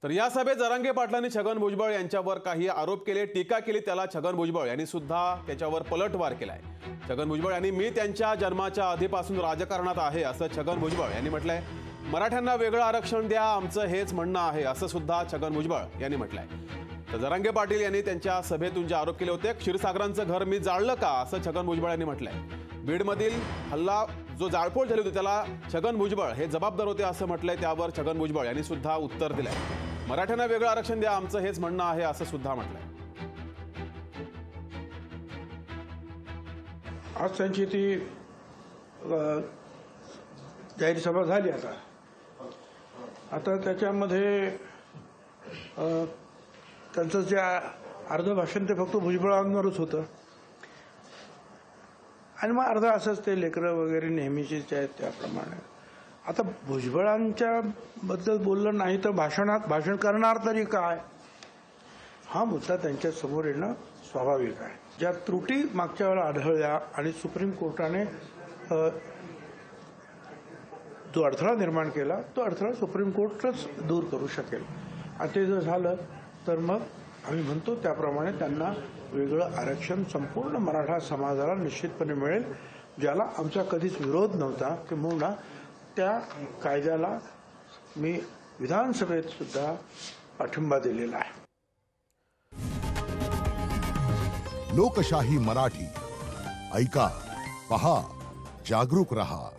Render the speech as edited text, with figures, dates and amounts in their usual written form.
तर या सभेत जरांगे पाटलांनी छगन भुजबळ यांच्यावर काही आरोप केले, टीका केली। त्याला छगन भुजबळ यांनी सुद्धा त्याच्यावर पलटवार केलाय। छगन भुजबळ यांनी मी त्यांच्या जन्माच्या आधीपासून राजकारणात आहे असं छगन भुजबळ यांनी म्हटलंय। मराठ्यांना वेगळं आरक्षण द्या आमचं हेच म्हणणं आहे असं सुद्धा छगन भुजबळ यांनी म्हटलंय। तर जरांगे पाटील यांनी त्यांच्या सभेतून जे आरोप केले होते, क्षीरसागरांचं घर मी जाळलं का असं छगन भुजबळ यांनी म्हटलंय। बीडमधील हल्ला जो जाळपोळ झाली होती त्याला छगन भुजबळ हे जबाबदार होते असं म्हटलंय। त्यावर छगन भुजबळ यांनी सुद्धा उत्तर दिलंय। मराठ्यांना वेगळं आरक्षण द्या आमचं हेच म्हणणं आहे असं सुद्धा म्हटलंय। आज त्यांची ती जाहीर सभा झाली। आता त्याच्यामध्ये त्यांचं जे अर्ध भाषण ते फक्त भुजबळांवरच होतं आणि मग अर्ध असंच ते लेकरं वगैरे नेहमीचेच आहेत त्याप्रमाणे। आता भुजबळांच्या बद्दल बोललं नाही तर भाषण करणार तरी काय, हा मुद्दा त्यांच्या समोर येणं स्वाभाविक आहे। ज्या त्रुटी मागच्या वेळेला आढळल्या आणि सुप्रीम कोर्टाने जो अडथळा निर्माण केला तो अडथळा सुप्रीम कोर्टच दूर करू शकेल आणि ते जर झालं तर मग आम्ही म्हणतो त्याप्रमाणे त्यांना वेगळं आरक्षण संपूर्ण मराठा समाजाला निश्चितपणे मिळेल, ज्याला आमचा कधीच विरोध नव्हता किंवा त्या कायद्याला मी विधानसभेत सुद्धा पाठिंबा दिलेला आहे। लोकशाही मराठी ऐका, पहा, जागरूक रहा।